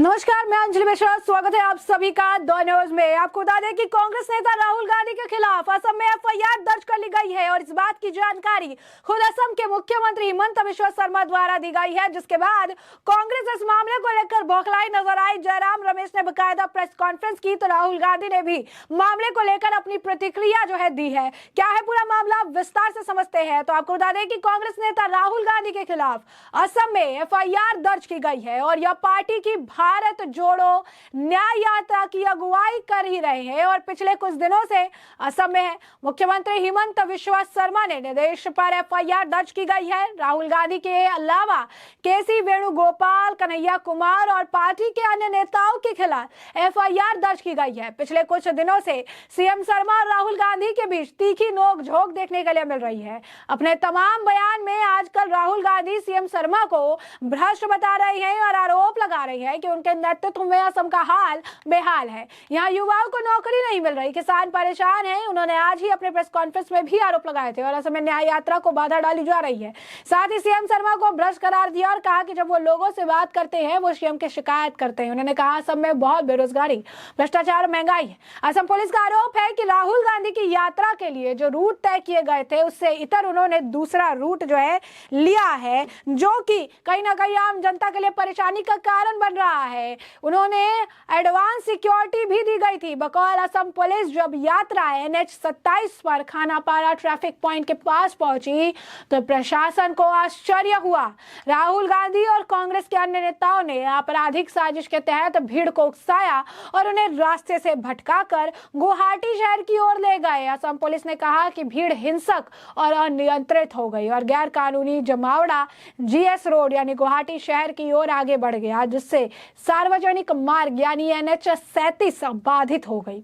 नमस्कार, मैं अंजलि मिश्रा। स्वागत है आप सभी का द न्यूज में। आपको बता दें कि कांग्रेस नेता राहुल गांधी के खिलाफ असम में एफआईआर दर्ज कर ली गई है और इस बात की जानकारी खुद असम के मुख्यमंत्री हिमंत बिश्वा शर्मा द्वारा दी गई है, जिसके बाद कांग्रेस इस मामले को लेकर बौखलाई नजर आई। जयराम रमेश ने बकायदा प्रेस कॉन्फ्रेंस की तो राहुल गांधी ने भी मामले को लेकर अपनी प्रतिक्रिया जो है दी है। क्या है पूरा मामला, विस्तार से समझते हैं। तो आपको बता दें कि कांग्रेस नेता राहुल गांधी के खिलाफ असम में एफआईआर दर्ज की गई है और यह पार्टी की भारत जोड़ो न्याय यात्रा की अगुवाई कर ही रहे हैं और पिछले कुछ दिनों से असम में है। मुख्यमंत्री हिमंत बिश्वा शर्मा ने निर्देश पर एफआईआर दर्ज की गई है। राहुल गांधी के अलावा केसी वेणुगोपाल, कन्हैया कुमार और पार्टी के अन्य नेताओं के खिलाफ एफआईआर दर्ज की गई है। पिछले कुछ दिनों से सीएम शर्मा और राहुल गांधी के बीच तीखी नोक-झोंक देखने के लिए मिल रही है। अपने तमाम बयान में आजकल राहुल गांधी सीएम शर्मा को भ्रष्ट बता रहे हैं और आरोप लगा रहे हैं कि उनके नेतृत्व में असम का हाल बेहाल है। यहाँ युवाओं को नौकरी नहीं मिल रही, किसान परेशान हैं। उन्होंने आज ही अपने प्रेस कॉन्फ्रेंस में भी आरोप लगाए थे और असम में न्याय यात्रा को बाधा डाली जा रही है। साथ ही सीएम शर्मा को भ्रष्ट करार दिया और कहा कि जब वो लोगों से बात करते हैं वो सीएम की शिकायत करते हैं। उन्होंने कहा असम में बहुत बेरोजगारी, भ्रष्टाचार, महंगाई है। असम पुलिस का आरोप है कि राहुल गांधी की यात्रा के लिए जो रूट तय किए गए थे उससे इतर उन्होंने दूसरा रूट जो है लिया है, जो कि कहीं ना कहीं आम जनता के लिए परेशानी का कारण बन रहा है। उन्होंने एडवांस सिक्योरिटी भी दी गई थी। बकौल असम पुलिस जब यात्रा NH 27 पर खानापारा ट्रैफिक पॉइंट के पास पहुंची तो प्रशासन को आश्चर्य हुआ। राहुल गांधी और कांग्रेस के अन्य नेताओं ने आपराधिक साजिश के तहत भीड़ को उकसाया और उन्हें रास्ते से भटकाकर गुवाहाटी शहर की ओर ले गए। असम पुलिस ने कहा कि भीड़ हिंसक और अनियंत्रित हो गई और गैर कानूनी जमावड़ा GS रोड यानी गुवाहाटी शहर की ओर आगे बढ़ गया, जिससे सार्वजनिक मार्ग यानी NH 37 बाधित हो गई।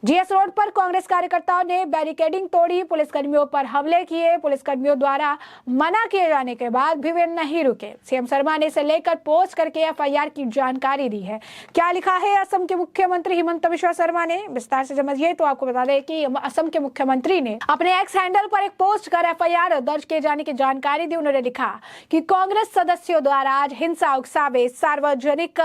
GS रोड पर कांग्रेस कार्यकर्ताओं ने बैरिकेडिंग तोड़ी, पुलिसकर्मियों पर हमले किए। पुलिसकर्मियों द्वारा मना किए जाने के बाद भी वे नहीं रुके। सीएम शर्मा ने इसे लेकर पोस्ट करके एफआईआर की जानकारी दी है। क्या लिखा है असम के मुख्यमंत्री हिमंत बिश्वा शर्मा ने, विस्तार से समझिए। तो आपको बता दें कि असम के मुख्यमंत्री ने अपने एक्स हैंडल पर एक पोस्ट कर एफआईआर दर्ज किए जाने की जानकारी दी। उन्होंने लिखा कि कांग्रेस सदस्यों द्वारा आज हिंसा, उकसावे, सार्वजनिक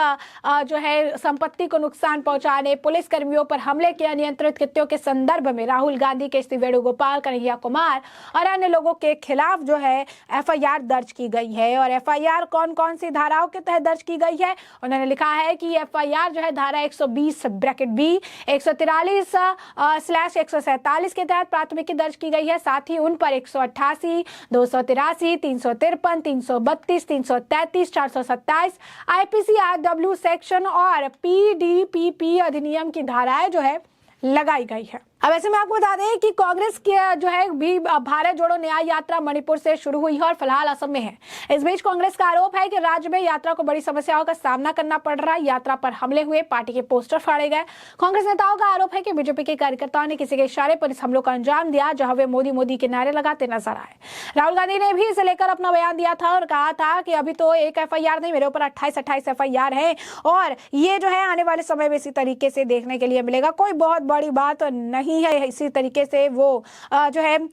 जो है संपत्ति को नुकसान पहुंचाने, पुलिस कर्मियों पर हमले के अनियंत्रित कृत्यों के संदर्भ में राहुल गांधी, केसी वेणुगोपाल, कन्हैया कुमार और अन्य लोगों के खिलाफ जो है एफआईआर दर्ज की गई है। और एफआईआर कौन कौन सी धाराओं के तहत दर्ज की गई है, उन्होंने लिखा है कि एफआईआर जो है धारा 120(b), 143/147 के तहत प्राथमिकी दर्ज की गई है। साथ ही उन पर 188, 283, 353, 332, 333, 427 IPC RW सेक्शन और PDPP अधिनियम की धाराएं जो है लगाई गई है। अब ऐसे में आपको बता दें कि कांग्रेस के जो है भी भारत जोड़ो न्याय यात्रा मणिपुर से शुरू हुई है और फिलहाल असम में है। इस बीच कांग्रेस का आरोप है कि राज्य में यात्रा को बड़ी समस्याओं का सामना करना पड़ रहा है। यात्रा पर हमले हुए, पार्टी के पोस्टर फाड़े गए। कांग्रेस नेताओं का आरोप है कि बीजेपी के कार्यकर्ताओं ने किसी के इशारे पर इस हमलों का अंजाम दिया, जहां वे मोदी मोदी के नारे लगाते नजर आए। राहुल गांधी ने भी इसे लेकर अपना बयान दिया था और कहा था कि अभी तो एक एफआईआर नहीं, मेरे ऊपर 28 एफआईआर है और ये जो है आने वाले समय में इसी तरीके से देखने के लिए मिलेगा। कोई बहुत बड़ी बात नहीं है। इसी तरीके से वो जो है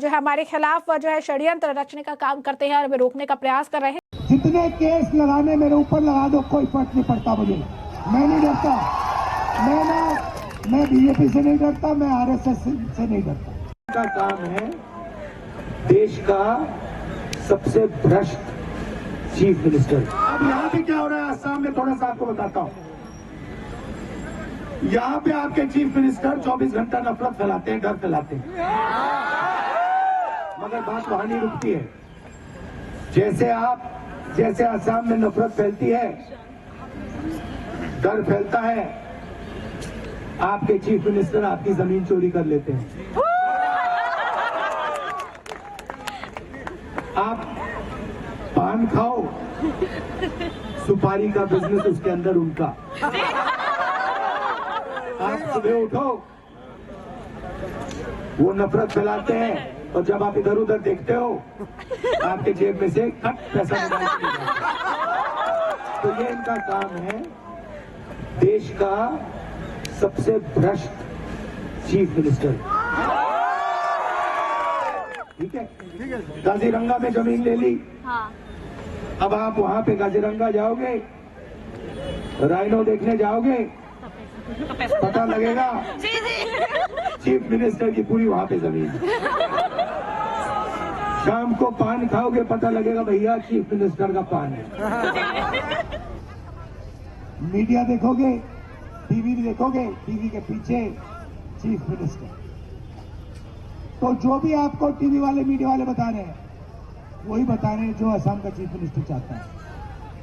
हमारे खिलाफ जो है षड्यंत्र रचने का काम करते हैं और हमें रोकने का प्रयास कर रहे हैं। जितने केस लगाने मेरे ऊपर लगा दो, कोई फर्क नहीं पड़ता मुझे। मैं नहीं डरता। मैं बीजेपी से नहीं डरता, मैं RSS से नहीं डरता। का काम है देश का सबसे भ्रष्ट चीफ मिनिस्टर। अब यहाँ पे क्या हो रहा है असम में, थोड़ा सा आपको बताता हूँ। यहाँ पे आपके चीफ मिनिस्टर 24 घंटा नफरत फैलाते हैं, डर फैलाते हैं, मगर बात वहां नहीं रुकती है। जैसे असम में नफरत फैलती है, डर फैलता है, आपके चीफ मिनिस्टर आपकी जमीन चोरी कर लेते हैं। आप पान खाओ, सुपारी का बिजनेस उसके अंदर उनका। आप सुबह उठो, वो नफरत फैलाते हैं और जब आप इधर उधर देखते हो आपके जेब में से खट पैसा निकाल के जाता है। तो ये इनका काम है, देश का सबसे भ्रष्ट चीफ मिनिस्टर। ठीक है, काजीरंगा में जमीन ले ली। हाँ। अब आप वहां पे काजीरंगा जाओगे राइनो देखने जाओगे, पता लगेगा चीफ मिनिस्टर की पूरी वहां पे जमीन है। शाम को पान खाओगे, पता लगेगा भैया चीफ मिनिस्टर का पान है। मीडिया देखोगे, टीवी देखोगे, टीवी के पीछे चीफ मिनिस्टर। तो जो भी आपको टीवी वाले, मीडिया वाले बता रहे हैं, वही बता रहे हैं जो असम का चीफ मिनिस्टर चाहता है।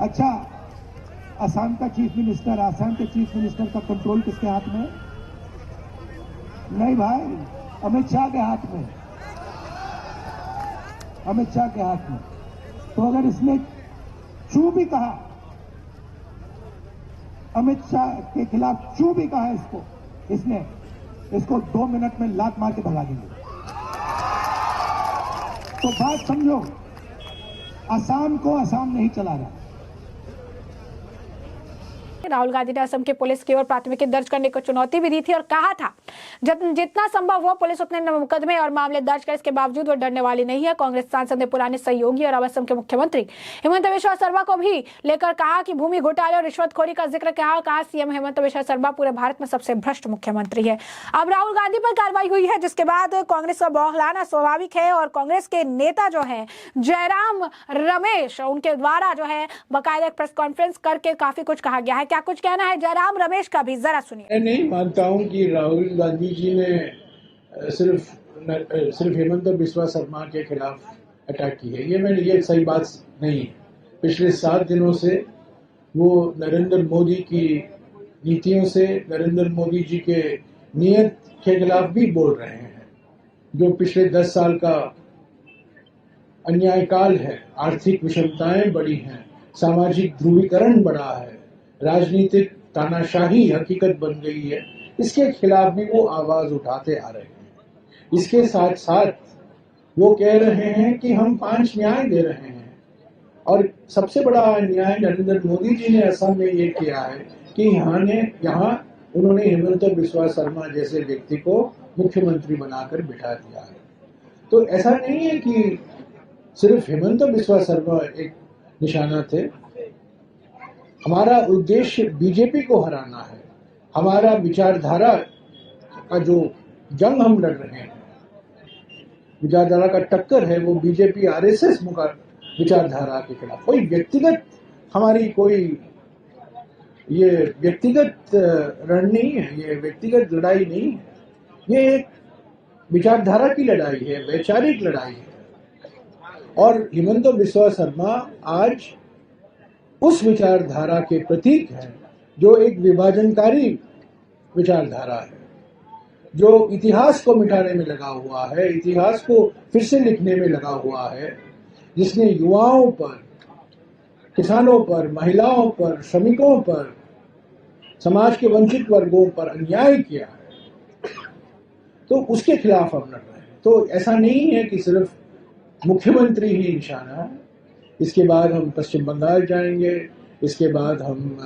अच्छा, असम का चीफ मिनिस्टर, असम के चीफ मिनिस्टर का कंट्रोल किसके हाथ में? नहीं भाई, अमित शाह के हाथ में, अमित शाह के हाथ में। तो अगर इसने चू भी कहा, अमित शाह के खिलाफ चू भी कहा इसको 2 मिनट में लात मार के भगा देंगे। तो बात समझो, असम को असम नहीं चला रहा। राहुल गांधी ने असम की पुलिस की ओर प्राथमिकी दर्ज करने को चुनौती भी दी थी और कहा था जितना संभव हो पुलिस उतने मुकदमे और मामले दर्ज करे, इसके बावजूद वो डरने वाली नहीं है। कांग्रेस सांसद ने पुराने सहयोगी और असम के मुख्यमंत्री हेमंत बिस्वा शर्मा को भी लेकर कहा कि भूमि घोटाले और रिश्वतखोरी का जिक्र किया। कहा सीएम हेमंत बिस्वा शर्मा पूरे भारत में सबसे भ्रष्ट मुख्यमंत्री है। अब राहुल गांधी पर कार्रवाई हुई है, जिसके बाद कांग्रेस का बौखलाना स्वाभाविक है और कांग्रेस के नेता जो है जयराम रमेश, उनके द्वारा जो है बाकायदा एक प्रेस कॉन्फ्रेंस करके काफी कुछ कहा गया है। क्या कुछ कहना है जयराम रमेश का भी, जरा सुनिए। मैं नहीं मानता हूं कि राहुल गांधी जी ने सिर्फ हेमंत बिस्वा शर्मा के खिलाफ अटैक की है। ये सही बात नहीं है। पिछले 7 दिनों से वो नरेंद्र मोदी की नीतियों से, नरेंद्र मोदी जी के नियत के खिलाफ भी बोल रहे हैं। जो पिछले 10 साल का अन्यायकाल है, आर्थिक विषमताएं बढ़ी हैं, सामाजिक ध्रुवीकरण बढ़ा है, राजनीतिक तानाशाही हकीकत बन गई है, इसके खिलाफ भी वो आवाज उठाते आ रहे हैं। इसके साथ साथ वो कह रहे हैं कि हम 5 न्याय दे रहे हैं। और सबसे बड़ा न्याय नरेंद्र मोदी जी ने असम में ये किया है कि यहाँ उन्होंने हेमंत बिस्वा शर्मा जैसे व्यक्ति को मुख्यमंत्री बनाकर बिठा दिया है। तो ऐसा नहीं है कि सिर्फ हेमंत बिस्वा शर्मा एक निशाना थे। हमारा उद्देश्य बीजेपी को हराना है। हमारा विचारधारा का जो जंग हम लड़ रहे हैं, विचारधारा का टक्कर है, वो बीजेपी आरएसएस विचारधारा के खिलाफ। कोई व्यक्तिगत हमारी कोई ये व्यक्तिगत रण नहीं है, ये व्यक्तिगत लड़ाई नहीं है, ये एक विचारधारा की लड़ाई है, वैचारिक लड़ाई है। और हेमंत बिस्वा शर्मा आज उस विचारधारा के प्रतीक है जो एक विभाजनकारी विचारधारा है, जो इतिहास को मिटाने में लगा हुआ है, इतिहास को फिर से लिखने में लगा हुआ है, जिसने युवाओं पर, किसानों पर, महिलाओं पर, श्रमिकों पर, समाज के वंचित वर्गों पर अन्याय किया है। तो उसके खिलाफ हम लड़ रहे हैं। तो ऐसा नहीं है कि सिर्फ मुख्यमंत्री ही निशाना है। इसके बाद हम पश्चिम बंगाल जाएंगे, इसके बाद हम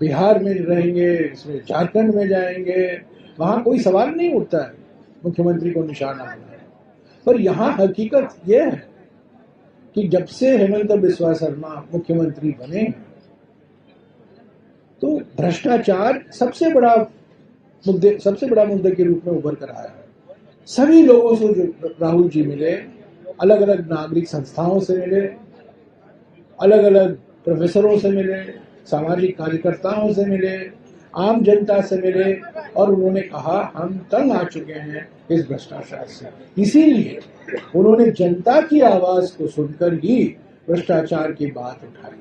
बिहार में रहेंगे, इसमें झारखंड में जाएंगे। वहाँ कोई सवाल नहीं उठता है मुख्यमंत्री को निशाना बनाए। पर यहाँ हकीकत यह है कि जब से हेमंत बिस्वा शर्मा मुख्यमंत्री बने तो भ्रष्टाचार सबसे बड़ा मुद्दे के रूप में उभर कर आया है। सभी लोगों से जो राहुल जी मिले, अलग अलग नागरिक संस्थाओं से मिले, अलग अलग प्रोफेसरों से मिले, सामाजिक कार्यकर्ताओं से मिले, आम जनता से मिले, और उन्होंने कहा हम तंग आ चुके हैं इस भ्रष्टाचार से। इसीलिए उन्होंने जनता की आवाज को सुनकर ही भ्रष्टाचार की बात उठाई।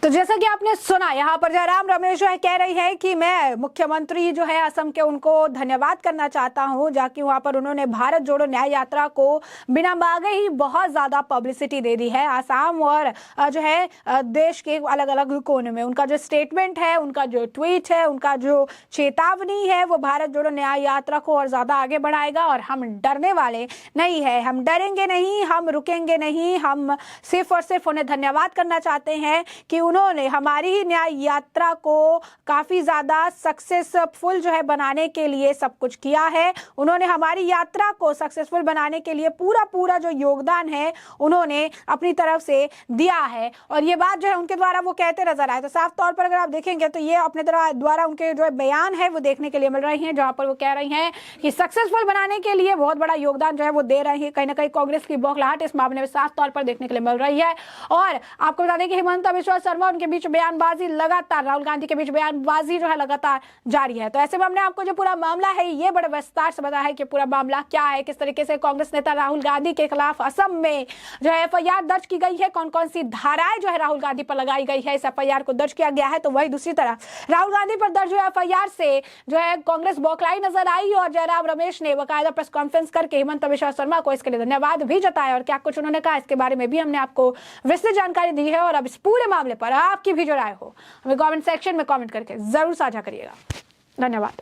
तो जैसा कि आपने सुना, यहाँ पर जयराम रमेश जो है कह रही है कि मैं मुख्यमंत्री जो है असम के, उनको धन्यवाद करना चाहता हूँ, जाकि वहाँ पर उन्होंने भारत जोड़ो न्याय यात्रा को बिना मांगे ही बहुत ज्यादा पब्लिसिटी दे दी है। असम और जो है देश के अलग अलग कोने में उनका जो स्टेटमेंट है, उनका जो ट्वीट है, उनका जो चेतावनी है, वो भारत जोड़ो न्याय यात्रा को और ज्यादा आगे बढ़ाएगा। और हम डरने वाले नहीं है, हम डरेंगे नहीं, हम रुकेंगे नहीं, हम सिर्फ और सिर्फ उन्हें धन्यवाद करना चाहते हैं कि उन्होंने हमारी ही न्याय यात्रा को काफी ज्यादा सक्सेसफुल जो है बनाने के लिए सब कुछ किया है। उन्होंने हमारी यात्रा को सक्सेसफुल बनाने के लिए पूरा जो योगदान है उन्होंने अपनी तरफ से दिया है, और ये बात जो है उनके द्वारा वो कहते नजर आए। तो साफ तौर पर अगर आप देखेंगे तो ये अपने द्वारा उनके जो बयान है वो देखने के लिए मिल रही हैं, जहां पर वो कह रही हैं कि सक्सेसफुल बनाने के लिए बहुत बड़ा योगदान जो है वो दे रहे हैं। कहीं ना कहीं कांग्रेस की बौखलाहट इस मामले में साफ तौर पर देखने के लिए मिल रही है। और आपको बता दें कि हिमंता बिश्वा शर्मा उनके बीच बयानबाजी लगातार, राहुल गांधी के बीच बयानबाजी जो है लगातार जारी है। तो ऐसे में हमने आपको जो पूरा मामला है ये बड़े विस्तार से बताया है कि पूरा मामला क्या है, किस तरीके से कांग्रेस नेता राहुल गांधी के खिलाफ असम में जो है एफआईआर दर्ज की गई है, कौन कौन सी धाराएं जो है राहुल गांधी पर लगाई गई है, इस एफआईआर को दर्ज किया गया है। तो वही दूसरी तरफ राहुल गांधी पर दर्ज हुए एफआईआर से जो है कांग्रेस बौखलाई नजर आई, और जयराम रमेश ने बाकायदा प्रेस कॉन्फ्रेंस करके हिमंता बिश्वा शर्मा को इसके लिए धन्यवाद भी जताया, और क्या कुछ उन्होंने कहा इसके बारे में भी हमने आपको विस्तृत जानकारी दी है। और अब इस पूरे मामले पर आपकी भी जो राय हो हमें कमेंट सेक्शन में कमेंट करके जरूर साझा करिएगा। धन्यवाद।